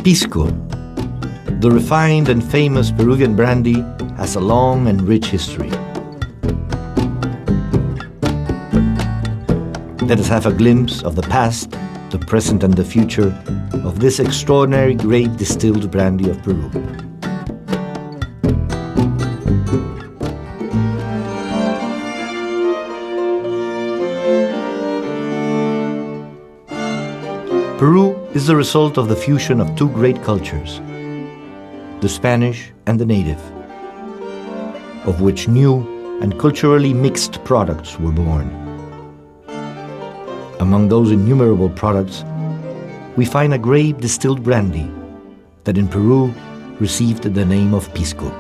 Pisco, the refined and famous Peruvian brandy, has a long and rich history. Let us have a glimpse of the past, the present and the future of this extraordinary grape distilled brandy of Peru. Peru is the result of the fusion of two great cultures, the Spanish and the native, of which new and culturally mixed products were born. Among those innumerable products, we find a grape distilled brandy that in Peru received the name of Pisco.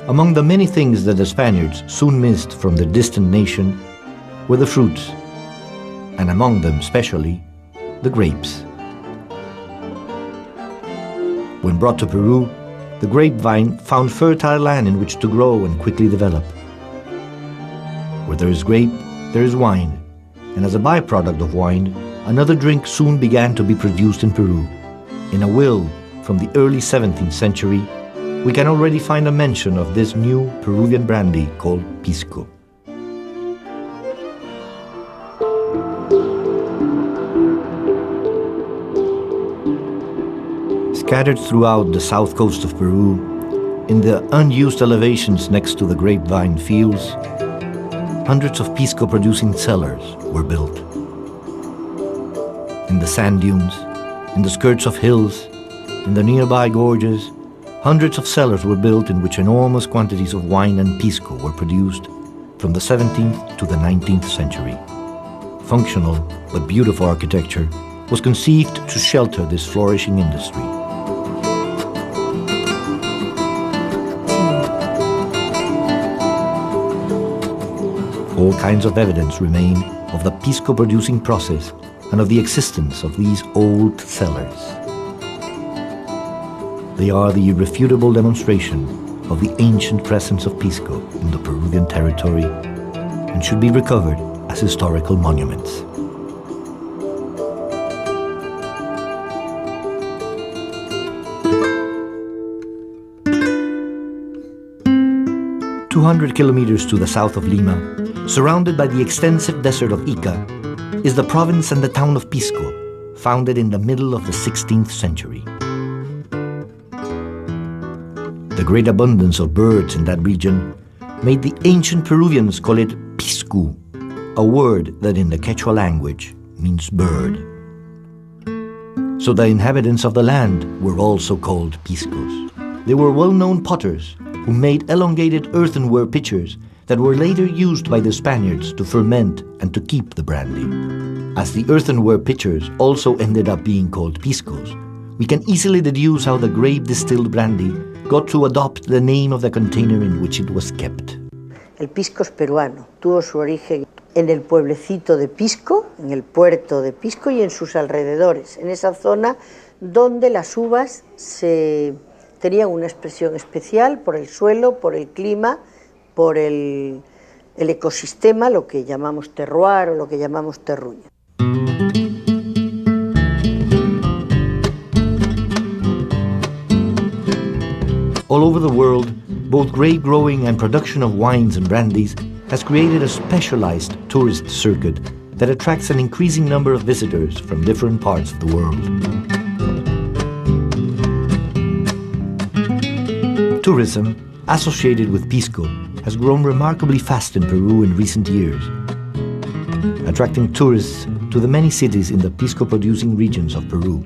Among the many things that the Spaniards soon missed from their distant nation were the fruits, and among them especially the grapes. When brought to Peru, the grapevine found fertile land in which to grow and quickly develop. Where there is grape, there is wine, and as a byproduct of wine, another drink soon began to be produced in Peru. In a will from the early 17th century, we can already find a mention of this new Peruvian brandy called Pisco. Scattered throughout the south coast of Peru, in the unused elevations next to the grapevine fields, hundreds of Pisco-producing cellars were built. In the sand dunes, in the skirts of hills, in the nearby gorges, hundreds of cellars were built in which enormous quantities of wine and Pisco were produced from the 17th to the 19th century. Functional but beautiful architecture was conceived to shelter this flourishing industry. All kinds of evidence remain of the Pisco-producing process and of the existence of these old cellars. They are the irrefutable demonstration of the ancient presence of Pisco in the Peruvian territory and should be recovered as historical monuments. "200 kilometers to the south of Lima, surrounded by the extensive desert of Ica, is the province and the town of Pisco, founded in the middle of the 16th century. The great abundance of birds in that region made the ancient Peruvians call it Piscu, a word that in the Quechua language means bird. So the inhabitants of the land were also called Piscos. They were well-known potters who made elongated earthenware pitchers that were later used by the Spaniards to ferment and to keep the brandy. As the earthenware pitchers also ended up being called Piscos, we can easily deduce how the grape-distilled brandy got to adopt the name of the container in which it was kept. El pisco es peruano, tuvo su origen en el pueblecito de Pisco, en el puerto de Pisco y en sus alrededores, en esa zona donde las uvas tenían una expresión especial por el suelo, por el clima, por el ecosistema, lo que llamamos terroir o lo que llamamos terruño. All over the world, both grape growing and production of wines and brandies has created a specialized tourist circuit that attracts an increasing number of visitors from different parts of the world. Tourism associated with Pisco has grown remarkably fast in Peru in recent years, attracting tourists to the many cities in the Pisco-producing regions of Peru.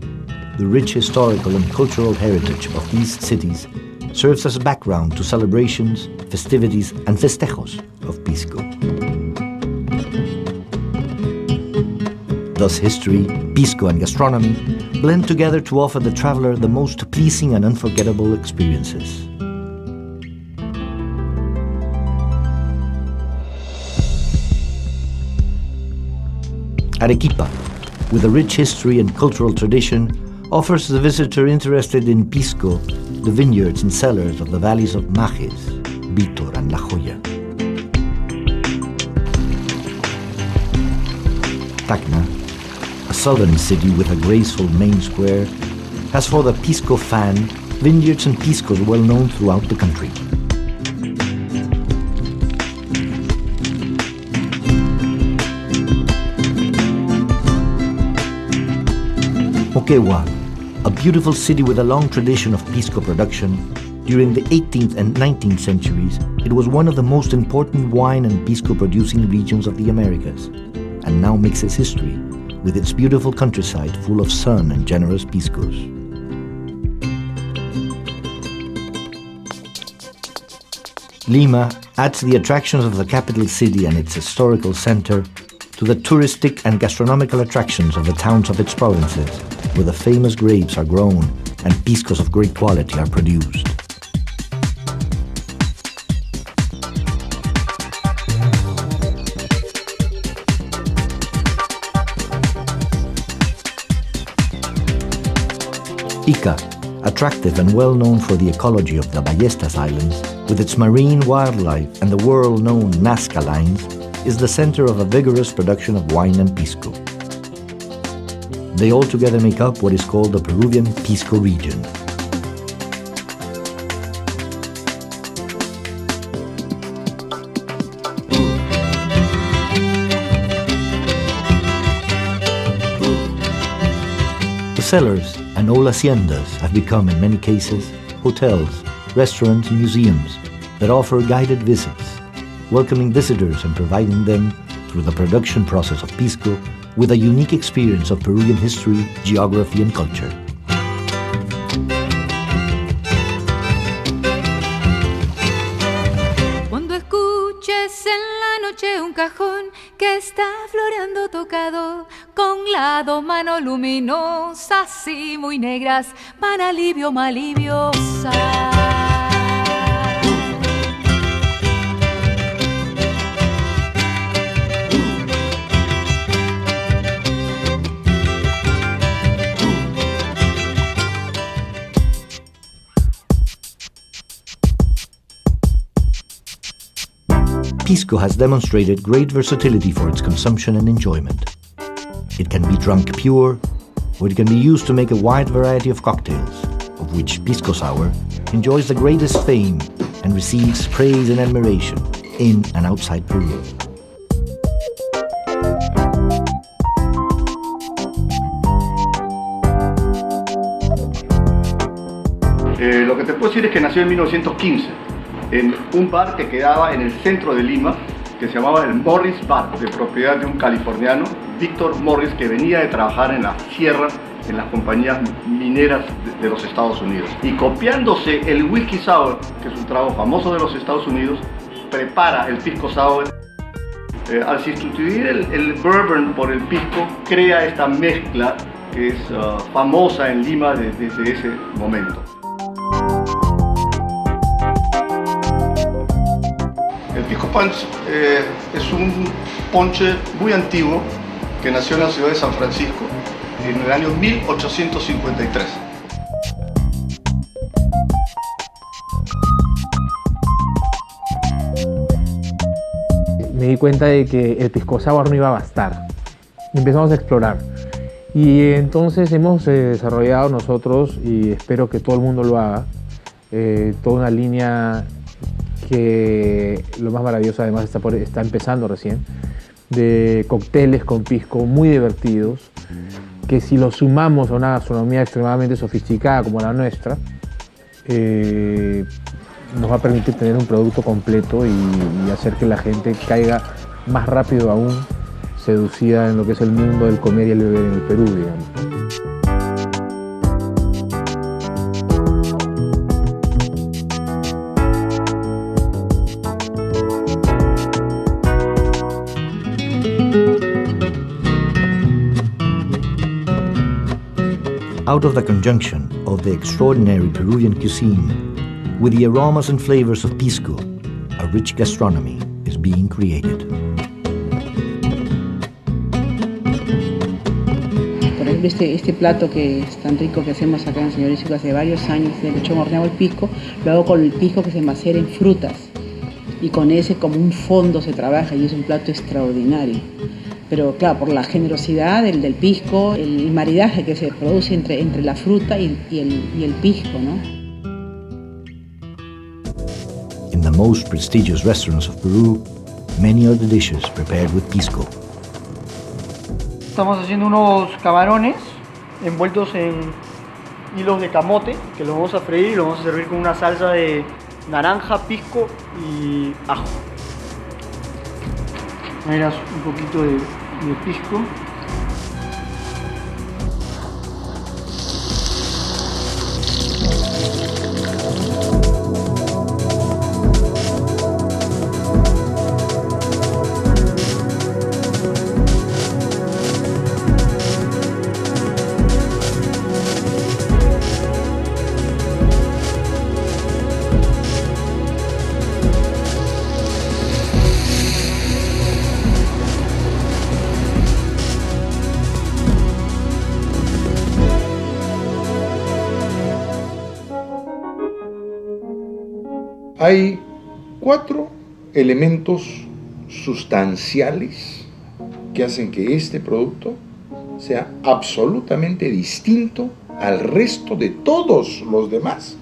The rich historical and cultural heritage of these cities serves as a background to celebrations, festivities, and festejos of Pisco. Thus history, Pisco, and gastronomy blend together to offer the traveler the most pleasing and unforgettable experiences. Arequipa, with a rich history and cultural tradition, offers the visitor interested in Pisco the vineyards and cellars of the valleys of Majes, Vítor, and La Joya. Tacna, a southern city with a graceful main square, has for the Pisco fan vineyards and piscos well known throughout the country. Moquegua, a beautiful city with a long tradition of pisco production, during the 18th and 19th centuries, it was one of the most important wine and pisco producing regions of the Americas, and now mixes history with its beautiful countryside full of sun and generous piscos. Lima adds the attractions of the capital city and its historical center to the touristic and gastronomical attractions of the towns of its provinces, where the famous grapes are grown and piscos of great quality are produced. Ica, attractive and well known for the ecology of the Ballestas Islands, with its marine wildlife and the world-known Nazca lines, is the center of a vigorous production of wine and pisco. They all together make up what is called the Peruvian Pisco region. The cellars and all haciendas have become, in many cases, hotels, restaurants, and museums that offer guided visits, welcoming visitors and providing them, through the production process of pisco, with a unique experience of Peruvian history, geography, and culture. Cuando escuches en la noche un cajón que está floreando tocado, con las dos manos luminosas y muy negras, van alivio, maliviosa. Pisco has demonstrated great versatility for its consumption and enjoyment. It can be drunk pure, or it can be used to make a wide variety of cocktails, of which Pisco Sour enjoys the greatest fame and receives praise and admiration in and outside Peru. Lo que te puedo decir es que nació en 1915 en un bar que quedaba en el centro de Lima, que se llamaba el Morris Bar, de propiedad de un californiano, Víctor Morris, que venía de trabajar en la sierra, en las compañías mineras de los Estados Unidos. Y copiándose el whisky sour, que es un trago famoso de los Estados Unidos, prepara el pisco sour. Al sustituir el bourbon por el pisco, crea esta mezcla que es famosa en Lima desde ese momento. El pisco punch es un ponche muy antiguo que nació en la ciudad de San Francisco en el año 1853. Me di cuenta de que el pisco sour no iba a bastar. Empezamos a explorar. Y entonces hemos desarrollado nosotros, y espero que todo el mundo lo haga, toda una línea que lo más maravilloso además está empezando recién, de cócteles con pisco muy divertidos, que si los sumamos a una gastronomía extremadamente sofisticada como la nuestra, nos va a permitir tener un producto completo y hacer que la gente caiga más rápido aún seducida en lo que es el mundo del comer y el beber en el Perú, digamos. Out of the conjunction of the extraordinary Peruvian cuisine with the aromas and flavors of pisco, a rich gastronomy is being created. Por ejemplo, este plato que es tan rico que hacemos acá en Señor hace varios años, de lechón horneado al pisco, lo hago con el pisco que se macera en frutas. y con ese como un fondo se trabaja y es un plato extraordinario. Pero claro, por la generosidad del pisco, el maridaje que se produce entre la fruta y el pisco, ¿no? In the most prestigious restaurants of Peru, many are the dishes prepared with pisco. Estamos haciendo unos camarones envueltos en hilos de camote, que los vamos a freír y los vamos a servir con una salsa de naranja, pisco y ajo. Agregas un poquito de pisco. Hay 4 elementos sustanciales que hacen que este producto sea absolutamente distinto al resto de todos los demás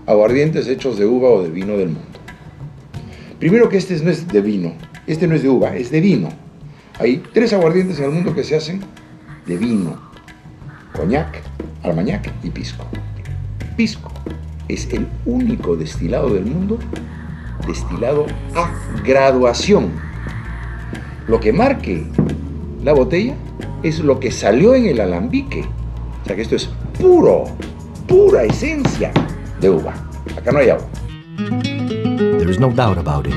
aguardientes hechos de uva o de vino del mundo. Primero, que este no es de vino, este no es de uva, es de vino. Hay 3 aguardientes en el mundo que se hacen de vino: coñac, armagnac y pisco. Pisco es el único destilado del mundo destilado a graduación. Lo que marque la botella es lo que salió en el alambique. O sea que esto es pura esencia de uva. Acá no hay agua. There is no doubt about it.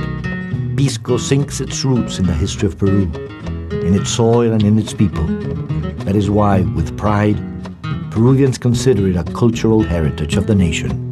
Pisco sinks its roots in the history of Peru, in its soil and in its people. That is why, with pride, Peruvians consider it a cultural heritage of the nation.